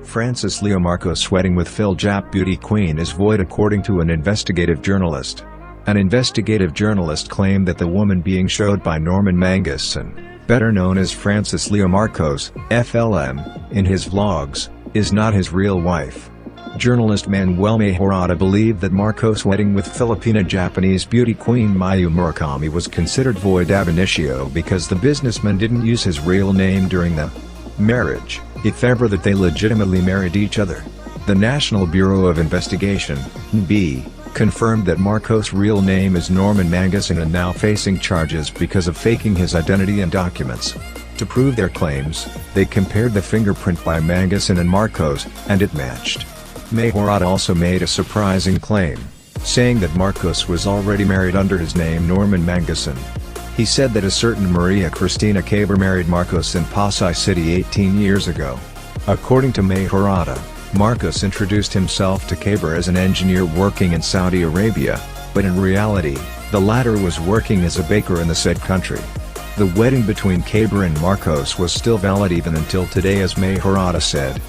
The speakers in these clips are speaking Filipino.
Francis Leo Marcos' wedding with Fil-Jap beauty queen is void according to an investigative journalist. An investigative journalist claimed that the woman being showed by Norman Manguson, better known as Francis Leo Marcos, FLM, in his vlogs, is not his real wife. Journalist Manuel Mejorada believed that Marcos' wedding with Filipina-Japanese beauty queen Mayu Murakami was considered void ab initio because the businessman didn't use his real name during the marriage, if ever that they legitimately married each other. The National Bureau of Investigation, NB, confirmed that Marcos' real name is Norman Manguson and now facing charges because of faking his identity and documents. To prove their claims, they compared the fingerprint by Manguson and Marcos, and it matched. Mejorada also made a surprising claim, saying that Marcos was already married under his name Norman Manguson. He said that a certain Maria Cristina Caber married Marcos in Pasay City 18 years ago. According to Mejorada, Marcos introduced himself to Caber as an engineer working in Saudi Arabia, but in reality, the latter was working as a baker in the said country. The wedding between Caber and Marcos was still valid even until today, as Mejorada said.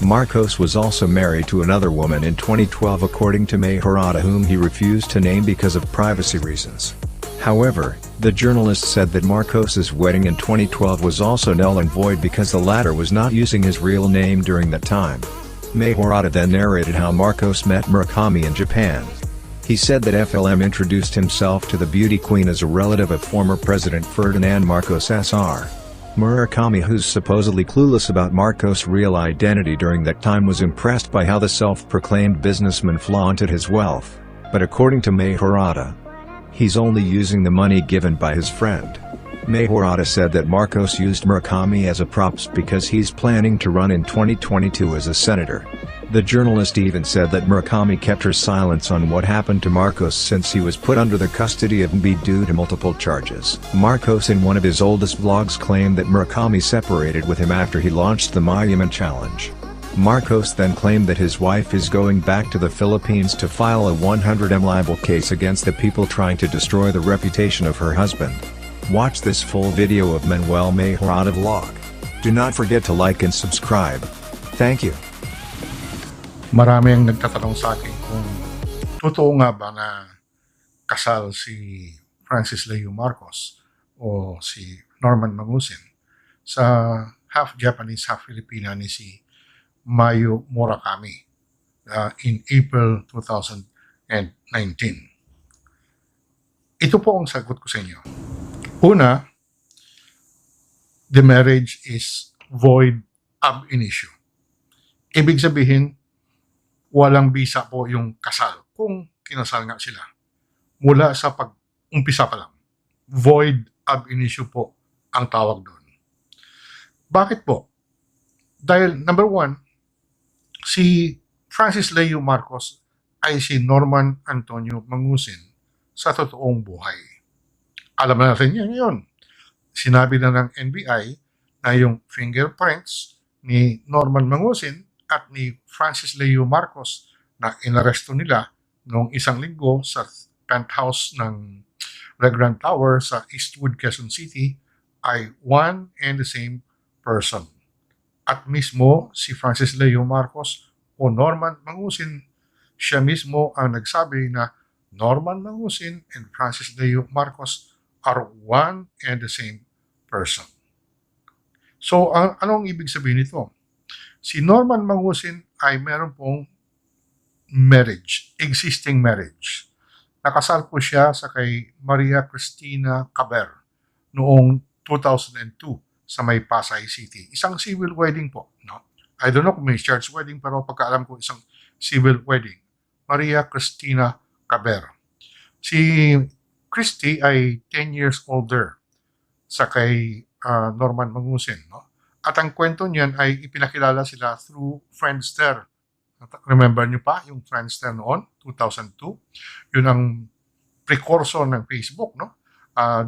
Marcos was also married to another woman in 2012 according to Mejorada, whom he refused to name because of privacy reasons. However, the journalist said that Marcos' wedding in 2012 was also null and void because the latter was not using his real name during that time. Mejorada then narrated how Marcos met Murakami in Japan. He said that FLM introduced himself to the beauty queen as a relative of former President Ferdinand Marcos Sr. Murakami, who's supposedly clueless about Marcos' real identity during that time, was impressed by how the self-proclaimed businessman flaunted his wealth, but according to Mejorada, he's only using the money given by his friend. Mejorada said that Marcos used Murakami as a props because he's planning to run in 2022 as a senator. The journalist even said that Murakami kept her silence on what happened to Marcos since he was put under the custody of NB due to multiple charges. Marcos, in one of his oldest vlogs, claimed that Murakami separated with him after he launched the Mayu challenge. Marcos then claimed that his wife is going back to the Philippines to file a 100M libel case against the people trying to destroy the reputation of her husband. Watch this full video of Manuel Mejorada vlog. Do not forget to like and subscribe. Thank you. Marami ang nagtatanong sa akin kung totoo nga ba na kasal si Francis Leo Marcos o si Norman Manguson sa half Japanese, half Filipina ni si Mayu Murakami in April 2019. Ito po ang sagot ko sa inyo. Una, the marriage is void ab initio. Ibig sabihin, walang bisa po yung kasal kung kinasal nga sila. Mula sa pag-umpisa pa lang. Void ab initio po ang tawag doon. Bakit po? Dahil number one, si Francis Leo Marcos ay si Norman Antonio Manguson sa totoong buhay. Alam na natin yan ngayon. Sinabi na ng NBI na yung fingerprints ni Norman Manguson at ni Francis Leo Marcos na inaresto nila noong isang linggo sa penthouse ng Red Grand Tower sa Eastwood, Quezon City ay one and the same person. At mismo si Francis Leo Marcos o Norman Manguson, siya mismo ang nagsabi na Norman Manguson and Francis Leo Marcos are one and the same person. So, anong ibig sabihin nito? Si Norman Manguson ay meron pong marriage, existing marriage. Nakasal po siya sa kay Maria Cristina Caber noong 2002 sa may Pasay City. Isang civil wedding po. No? I don't know kung may church wedding, pero pagkaalam ko isang civil wedding. Maria Cristina Caber. Si Christy ay 10 years older sa kay Norman Manguson. No? At ang kwento niyan ay ipinakilala sila through Friendster. Remember niyo pa yung Friendster noon, 2002? Yun ang precursor ng Facebook. No?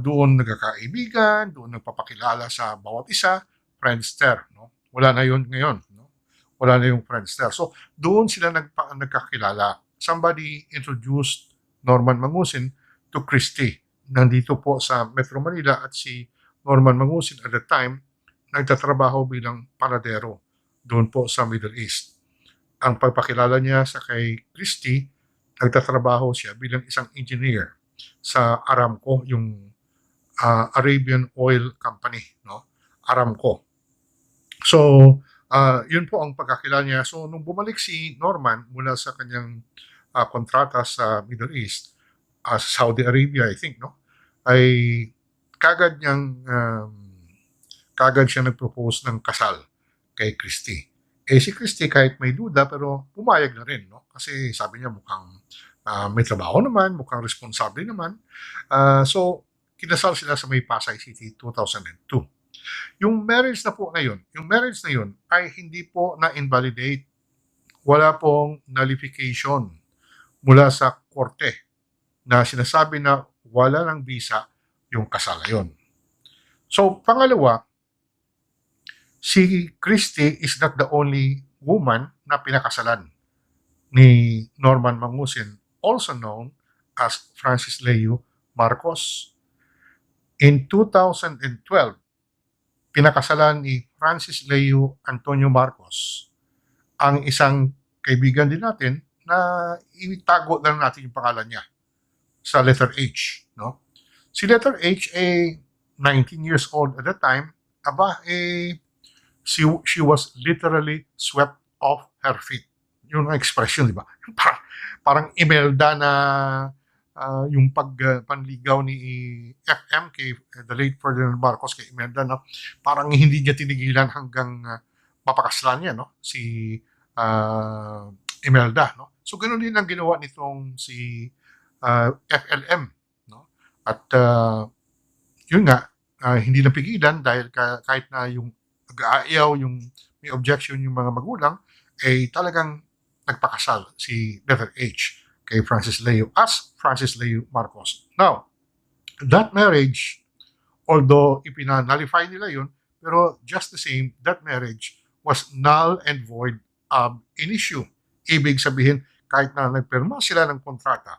Doon nagkakaibigan, doon nagpapakilala sa bawat isa, Friendster. No? Wala na yun ngayon. No? Wala na yung Friendster. So doon sila nagkakilala. Somebody introduced Norman Manguson to Christy. Nandito po sa Metro Manila at si Norman Manguson at the time nagtatrabaho bilang panadero doon po sa Middle East. Ang pagpakilala niya sa kay Christie, nagtatrabaho siya bilang isang engineer sa Aramco, yung Arabian Oil Company, no? Aramco. So, yun po ang pagkakilala niya. So, nung bumalik si Norman mula sa kanyang kontrata sa Middle East, Saudi Arabia, I think, no? Ay kagad niyang kagad siya nag-propose ng kasal kay Christie. Si Christie kahit may duda pero pumayag na rin, no? Kasi sabi niya mukhang may trabaho naman, mukhang responsable naman. So kinasal sila sa may Pasay City 2002. Yung marriage na yun ay hindi po na-invalidate. Wala pong nullification mula sa korte na sinasabi na wala ng visa yung kasal na yun. So, pangalawa, si Christie is not the only woman na pinakasalan ni Norman Mangusin, also known as Francis Leo Marcos. In 2012, pinakasalan ni Francis Leo Antonio Marcos ang isang kaibigan din natin na itago na natin yung pangalan niya sa letter H, no? Si letter H 19 years old at that time, she was literally swept off her feet. Yung expression, di ba? Parang Imelda na yung panligaw ni FM kay the late Ferdinand Marcos kay Imelda, no? Parang hindi niya tinigilan hanggang mapakasalan niya, no? Si Imelda, no? So ganoon din ang ginawa nitong si FLM, no? At yun nga, hindi napigilan dahil kahit na yung nag-aayaw, yung may objection yung mga magulang, talagang nagpakasal si letter H kay Francis Leo as Francis Leo Marcos. Now, that marriage, although ipina-nullify nila yun, pero just the same, that marriage was null and void ab initio. Ibig sabihin, kahit na nagpirma sila ng kontrata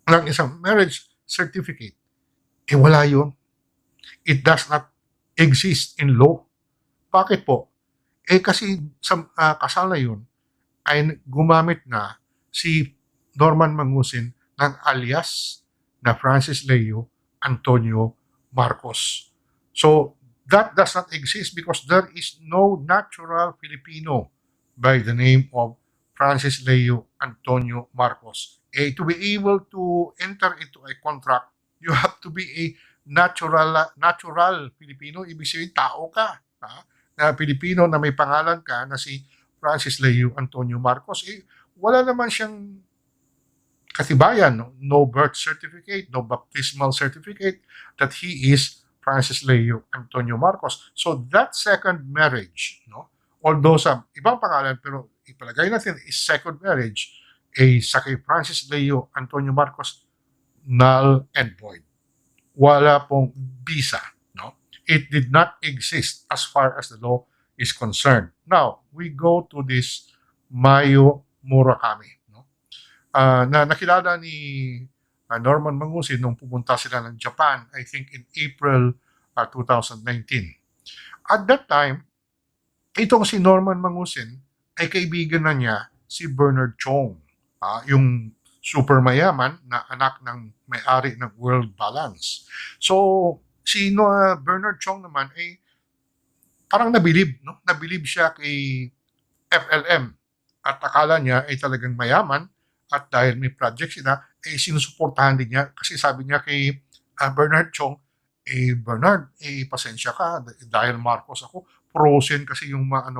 ng isang marriage certificate, wala yun. It does not exist in law. Bakit po? Kasi sa kasal na yun ay gumamit na si Norman Mangusin ng alias na Francis Leo Antonio Marcos. So, that does not exist because there is no natural Filipino by the name of Francis Leo Antonio Marcos. To be able to enter into a contract, you have to be a natural Filipino. Ibig sabihin, tao ka. Na Pilipino na may pangalan ka na si Francis Leo Antonio Marcos. Wala naman siyang katibayan, no birth certificate, no baptismal certificate that he is Francis Leo Antonio Marcos. So that second marriage, no, although sa ibang pangalan pero ipalagay natin is second marriage, sa kay Francis Leo Antonio Marcos, null and void. Wala pong visa, no? It did not exist as far as the law is concerned. Now, we go to this Mayu Murakami, no? Na nakilala ni Norman Mangusin nung pumunta sila ng Japan, I think in April 2019. At that time, itong si Norman Mangusin ay kaibigan na niya si Bernard Chong, yung super mayaman na anak ng may-ari ng World Balance. So, si Bernard Chong naman ay parang nabilib, no? Nabilib siya kay FLM at akala niya ay talagang mayaman at dahil may project sila, sinusuportahan din niya kasi sabi niya kay Bernard Chong, Bernard, pasensya ka dahil Marcos ako, frozen kasi yung mga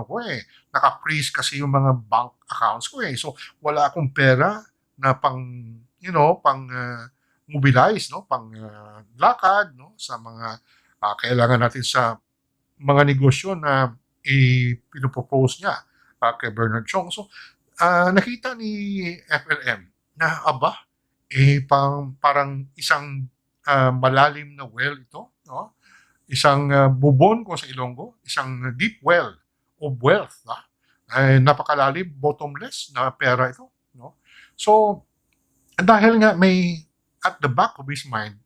naka-freeze kasi yung mga bank accounts ko So, wala akong pera na pang mobilize, no, pang lakad, no, sa mga kailangan natin sa mga negosyo na pinopropose niya kay Bernard Chong. So, nakita ni FLM na parang isang malalim na well ito, no? Isang bubon ko sa Ilonggo, isang deep well of wealth, napakalalim, bottomless na pera ito, no? So, dahil nga may at the back of his mind,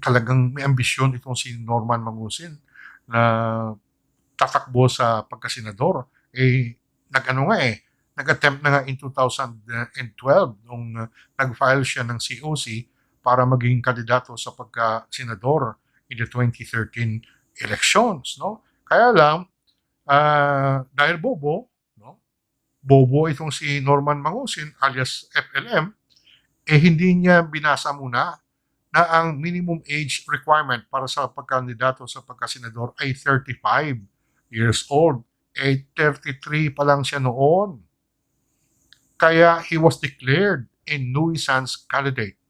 talagang may ambisyon itong si Norman Mangusin na tatakbo sa pagkasenador. Nag-attempt na nga in 2012 nung nag-file siya ng COC para maging kandidato sa pagkasenador in the 2013 elections, no? Kaya lang, dahil bobo itong si Norman Mangusin alias FLM, hindi niya binasa muna na ang minimum age requirement para sa pagkandidato sa pagkasenador ay 35 years old. 33 pa lang siya noon. Kaya he was declared a nuisance candidate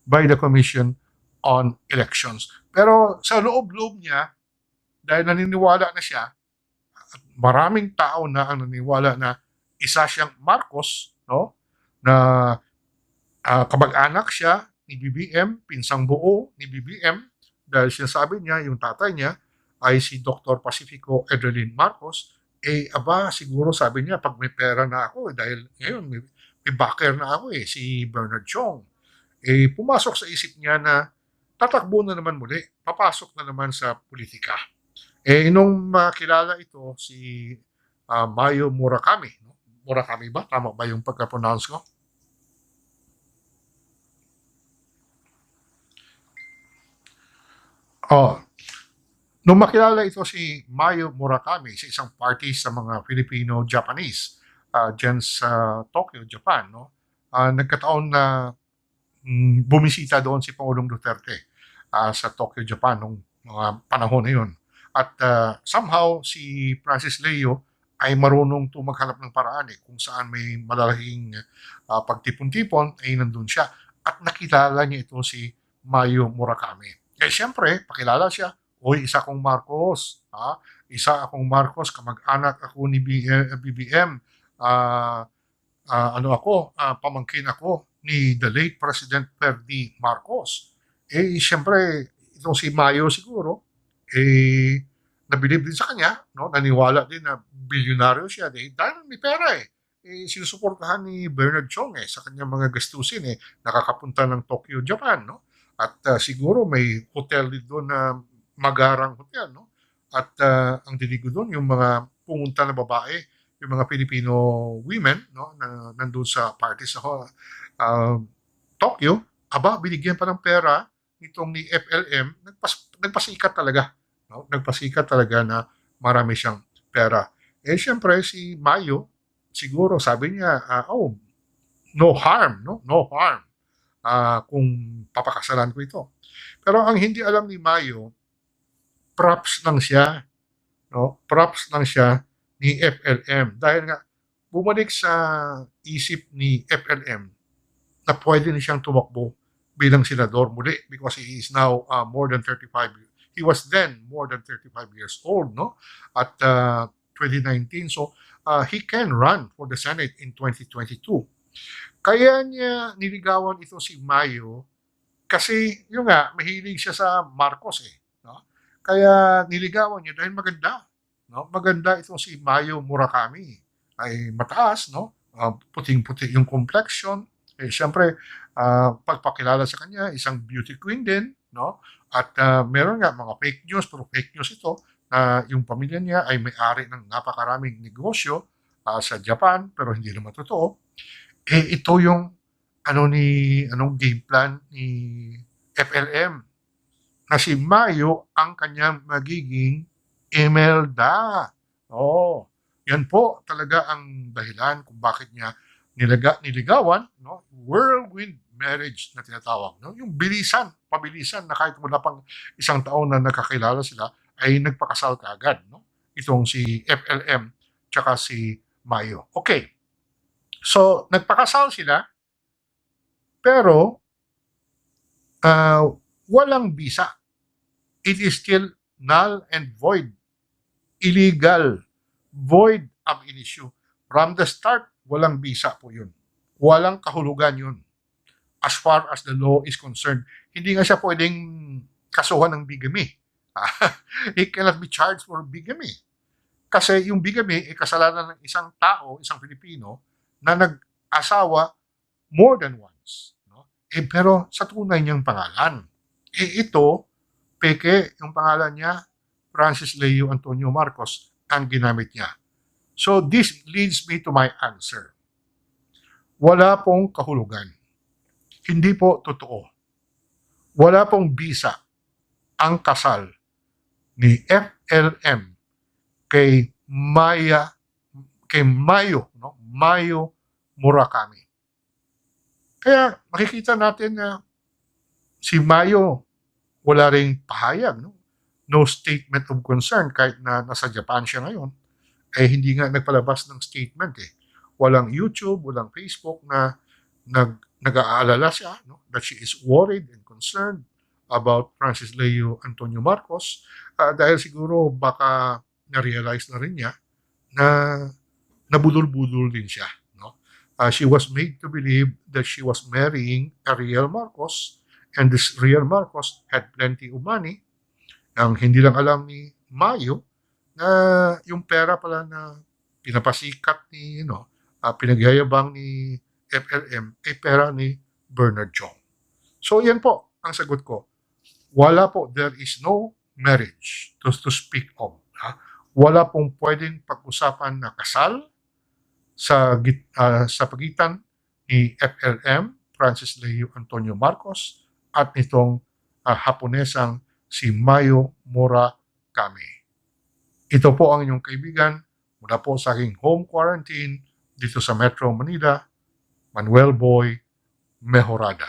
by the Commission on Elections. Pero sa loob-loob niya, dahil naniniwala na siya, at maraming tao na ang naniniwala na isa siyang Marcos, no? Na kamag-anak siya ni BBM, pinsang buo ni BBM, dahil sinasabi niya, yung tatay niya, ay si Dr. Pacifico Edelin Marcos, siguro sabi niya, pag may pera na ako, dahil ngayon may backer na ako si Bernard Chong, pumasok sa isip niya na tatakbo na naman muli, papasok na naman sa politika. Nung makilala ito, si Mayu Murakami, no? Murakami ba? Tama ba yung pagka-pronounce ko? Nung makilala ito si Mayu Murakami sa isang party sa mga Filipino-Japanese dyan sa Tokyo, Japan, no? Nagkataon na bumisita doon si Pangulong Duterte sa Tokyo, Japan nung mga panahon na yun. At somehow si Francis Leo ay marunong maghanap ng paraan kung saan may malalaking pagtipon-tipon ay nandun siya. At nakilala niya ito si Mayu Murakami. Siyempre, pakilala siya. Isa akong Marcos. Isa akong Marcos, kamag-anak ako ni BBM. Pamangkin ako ni the late President Ferdy Marcos. Siyempre, itong si Mayo siguro, nabilib din sa kanya, no? Naniwala din na bilyonaryo siya dahil may pera sinusuportahan ni Bernard Chong sa kanyang mga gastusin nakakapunta ng Tokyo, Japan, no? At siguro may hotel din doon na magarang hotel, no? At ang dinigo doon yung mga pumunta na babae, yung mga Filipino women, no, na nandun sa party sa Tokyo, binigyan pa ng pera nitong ni FLM, nagpasikat talaga, no? Nagpasikat talaga na marami siyang pera. Siyempre si Mayo, siguro sabi niya, no harm, no? No harm kung papakasalan ko ito. Pero ang hindi alam ni Mayo, props lang siya, no? Props lang siya ni FLM dahil nga bumalik sa isip ni FLM na pwede na siyang tumakbo bilang senador muli because he is now more than 35. He was then more than 35 years old, no? At 2019, so he can run for the Senate in 2022. Kaya niya niligawan ito si Mayo kasi yung mahilig siya sa Marcos no? Kaya niligawan niya dahil maganda, no? Maganda itong si Mayu Murakami. Ay mataas, no? Puting-puti yung complexion. Siyempre, pagpakilala sa kanya, isang beauty queen din, no? At meron mga fake news, pero fake news ito na yung pamilya niya ay may-ari ng napakaraming negosyo sa Japan, pero hindi naman totoo. Ito yung anong game plan ni FLM na si Mayo ang kanyang magiging Imelda. Yan po talaga ang dahilan kung bakit niya niligawan, no? Whirlwind marriage na tinatawag, no? Yung pabilisan na kahit wala pang isang taon na nagkakilala sila ay nagpakasal kaagad, no? Itong si FLM tsaka si Mayo. Okay. So, nagpakasal sila pero walang visa. It is still null and void. Illegal. Void ab initio. From the start, walang visa po yun. Walang kahulugan yun. As far as the law is concerned, hindi nga siya pwedeng kasuhan ng bigamy. He cannot be charged for bigamy. Kasi yung bigamy ay kasalanan ng isang tao, isang Pilipino, na nag-asawa more than once. No? Pero sa tunay niyang pangalan. Ito, peke yung pangalan niya, Francis Leo Antonio Marcos ang ginamit niya. So this leads me to my answer. Wala pong kahulugan. Hindi po totoo. Wala pong bisa ang kasal ni FLM kay Mayu, no? Mayu Murakami. Kaya makikita natin na si Mayu wala ring pahayag, no? No statement of concern kahit na nasa Japan siya ngayon. Hindi nga nagpalabas ng statement eh. Walang YouTube, walang Facebook na nag-aalala siya, no? That she is worried and concerned about Francis Leo Antonio Marcos dahil siguro baka na-realize na rin niya na nabudol-budol din siya. No? She was made to believe that she was marrying a real Marcos, and this real Marcos had plenty of money. Ang hindi lang alam ni Mayo na yung pera pala na pinapasikat ni, pinagyayabang ni FLM ay pera ni Bernard Chong. So yan po ang sagot ko. Wala po, there is no marriage to speak of. Wala pong pwedeng pag-usapan na kasal sa pagitan ni FLM, Francis Leo Antonio Marcos, at nitong Haponesang si Mayu Murakami. Ito po ang inyong kaibigan mula po sa aking home quarantine dito sa Metro Manila, Manuel Boy Mejorada.